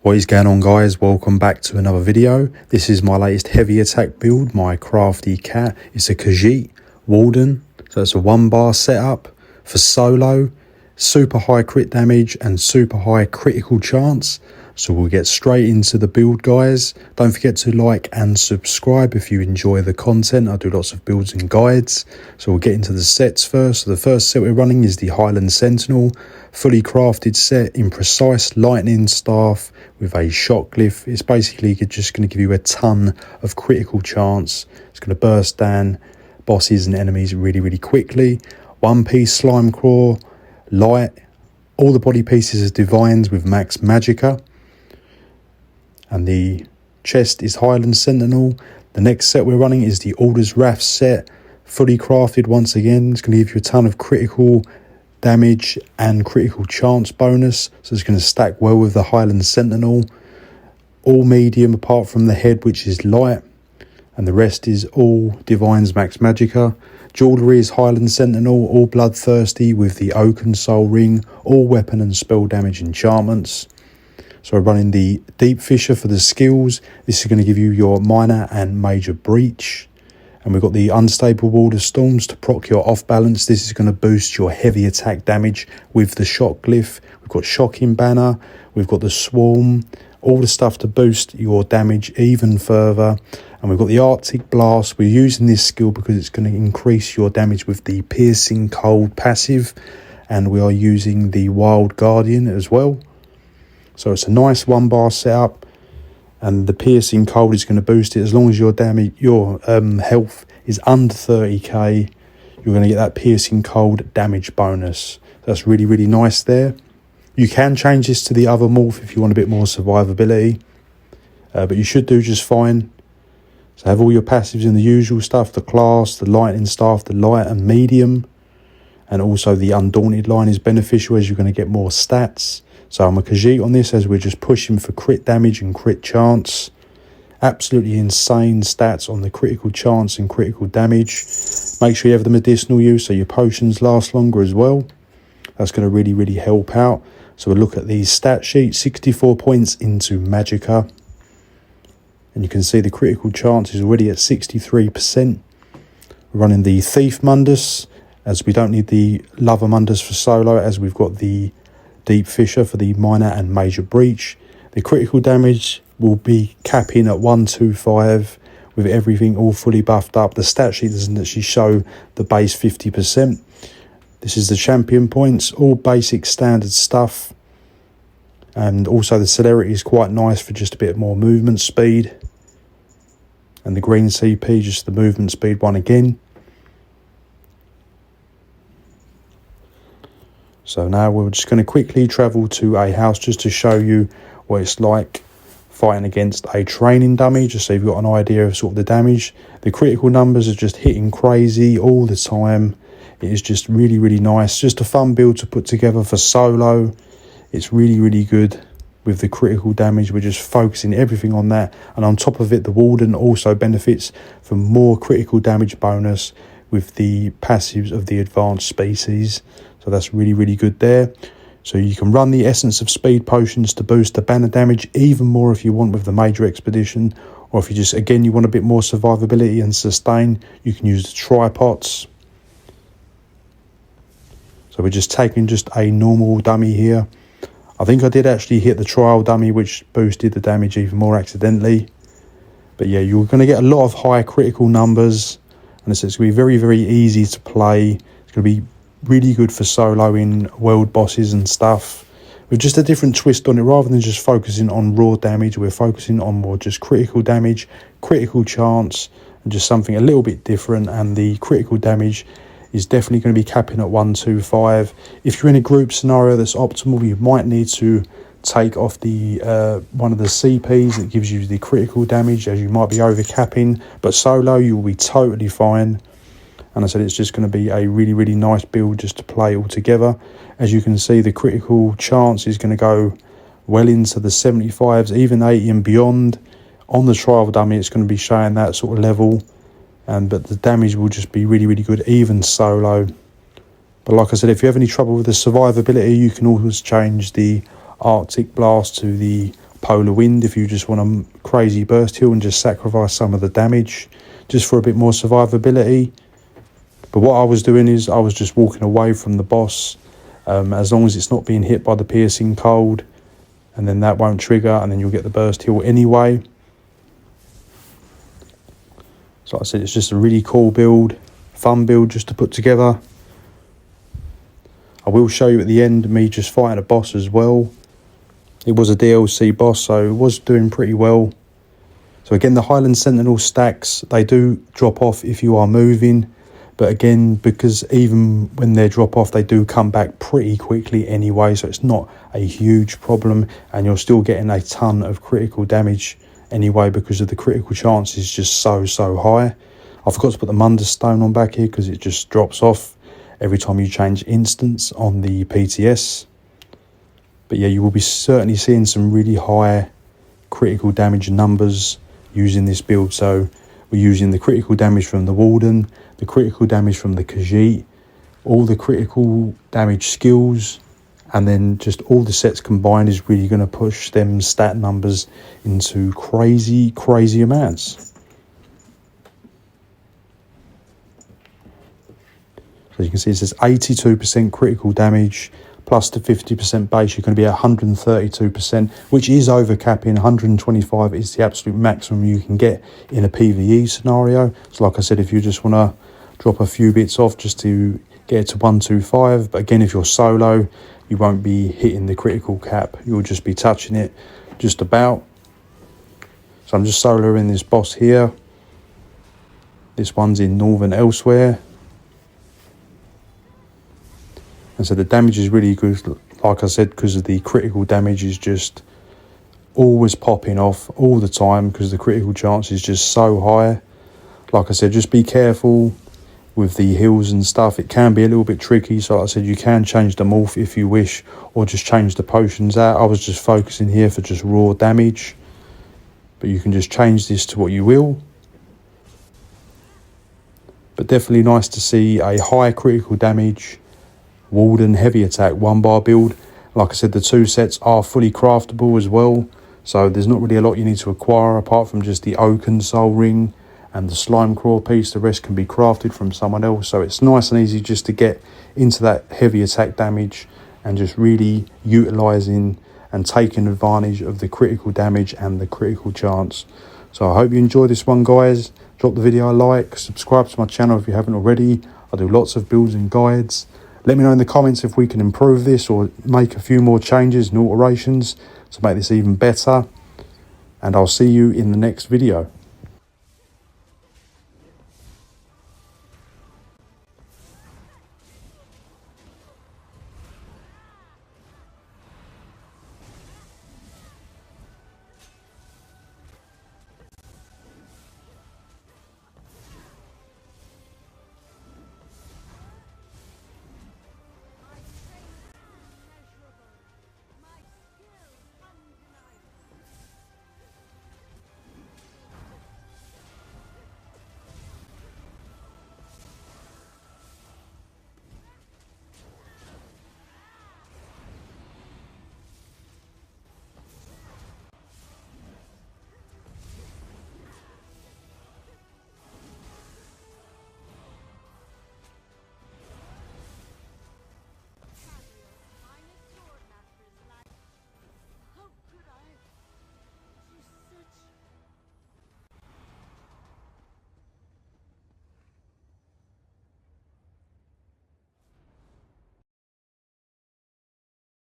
What is going on, guys? Welcome back to another video. This is my latest heavy attack build, my Crafty cat. It's a Khajiit Warden, so it's a 1-bar setup for solo, super high crit damage and super high critical chance. So we'll get straight into the build, guys. Don't forget to like and subscribe if you enjoy the content. I do lots of builds and guides. So we'll get into the sets first. So the first set we're running is the Highland Sentinel, fully crafted set in precise lightning staff with a shot glyph. It's basically just going to give you a ton of critical chance. It's going to burst down bosses and enemies really quickly. 1-piece slime claw, light. All the body pieces are divines with max magicka. And the chest is Highland Sentinel. The next set we're running is the Alder's Wrath set, fully crafted once again. It's going to give you a ton of critical damage and critical chance bonus, so it's going to stack well with the Highland Sentinel. All medium apart from the head, which is light, and the rest is all divines max magicka. Jewellery is Highland Sentinel, all bloodthirsty with the Oaken Soul Ring, all weapon and spell damage enchantments. So we're running the Deep Fisher for the skills. This is going to give you your minor and major breach. And we've got the Unstable Wall of Storms to proc your off balance. This is going to boost your heavy attack damage with the shock glyph. We've got Shocking Banner. We've got the Swarm. All the stuff to boost your damage even further. And we've got the Arctic Blast. We're using this skill because it's going to increase your damage with the Piercing Cold passive. And we are using the Wild Guardian as well. So it's a nice 1-bar setup, and the Piercing Cold is going to boost it. As long as your health is under 30k, you're going to get that Piercing Cold damage bonus. That's really nice there. You can change this to the other morph if you want a bit more survivability, but you should do just fine. So have all your passives in the usual stuff, the class, the lightning staff, the light and medium, and also the Undaunted line is beneficial as you're going to get more stats. So I'm a Khajiit on this as we're just pushing for crit damage and crit chance. Absolutely insane stats on the critical chance and critical damage. Make sure you have the medicinal use so your potions last longer as well. That's going to really help out. So we'll look at the stat sheet. 64 points into magicka. And you can see the critical chance is already at 63%. We're running the Thief Mundus as we don't need the Lover Mundus for solo, as we've got the Deep Fisher for the minor and major breach. The critical damage will be capping at 125 with everything all fully buffed up. The stat sheet doesn't actually show the base 50%. This is the champion points, all basic standard stuff. And also the celerity is quite nice for just a bit more movement speed. And the green CP, just the movement speed one again. So now we're just going to quickly travel to a house just to show you what it's like fighting against a training dummy, just so you've got an idea of sort of the damage. The critical numbers are just hitting crazy all the time. It is just really nice. Just a fun build to put together for solo. It's really good with the critical damage. We're just focusing everything on that. And on top of it, the Warden also benefits from more critical damage bonus with the passives of the advanced species. So that's really good there. So you can run the Essence of Speed potions to boost the banner damage even more if you want with the major expedition, or if you just, again, you want a bit more survivability and sustain, you can use the tripods. So we're just taking just a normal dummy here. I think I did actually hit the trial dummy, which boosted the damage even more accidentally. But yeah, you're going to get a lot of high critical numbers, and it's going to be very easy to play. It's going to be really good for soloing world bosses and stuff, with just a different twist on it. Rather than just focusing on raw damage, we're focusing on more just critical damage, critical chance, and just something a little bit different. And the critical damage is definitely going to be capping at 125. If you're in a group scenario that's optimal, you might need to take off the one of the CPs that gives you the critical damage, as you might be over capping. But solo, you will be totally fine. And I said it's just going to be a really nice build just to play all together. As you can see, the critical chance is going to go well into the 75s, even 80 and beyond. On the trial dummy, it's going to be showing that sort of level. But the damage will just be really good, even solo. But like I said, if you have any trouble with the survivability, you can always change the Arctic Blast to the polar wind if you just want a crazy burst heal and just sacrifice some of the damage just for a bit more survivability. But what I was doing is I was just walking away from the boss, as long as it's not being hit by the piercing cold, and then that won't trigger, and then you'll get the burst heal anyway. So like I said, it's just a really cool build, fun build just to put together. I will show you at the end me just fighting a boss as well. It was a DLC boss, so it was doing pretty well. So again, the Highland Sentinel stacks, they do drop off if you are moving. But again, because even when they drop off, they do come back pretty quickly anyway. So it's not a huge problem. And you're still getting a ton of critical damage anyway because of the critical chance is just so high. I forgot to put the Munder Stone on back here because it just drops off every time you change instance on the PTS. But yeah, you will be certainly seeing some really high critical damage numbers using this build. So we're using the critical damage from the Warden, the critical damage from the Khajiit, all the critical damage skills, and then just all the sets combined is really going to push them stat numbers into crazy amounts. So you can see it says 82% critical damage, plus the 50% base, you're going to be at 132%, which is overcapping. 125 is the absolute maximum you can get in a PvE scenario. So like I said, if you just want to drop a few bits off just to get it to 125, but again, if you're solo, you won't be hitting the critical cap. You'll just be touching it just about. So I'm just soloing this boss here. This one's in Northern Elsewhere. And so the damage is really good, like I said, because of the critical damage is just always popping off all the time because the critical chance is just so high. Like I said, just be careful with the heals and stuff. It can be a little bit tricky. So like I said, you can change the morph if you wish, or just change the potions out. I was just focusing here for just raw damage. But you can just change this to what you will. But definitely nice to see a high critical damage Warden heavy attack 1-bar build. Like I said, the two sets are fully craftable as well, so there's not really a lot you need to acquire apart from just the Oaken Soul Ring and the Slime Craw piece. The rest can be crafted from someone else, so it's nice and easy just to get into that heavy attack damage and just really utilising and taking advantage of the critical damage and the critical chance. So I hope you enjoyed this one, guys. Drop the video a like, subscribe to my channel if you haven't already. I do lots of builds and guides. Let me know in the comments if we can improve this or make a few more changes and alterations to make this even better. And I'll see you in the next video.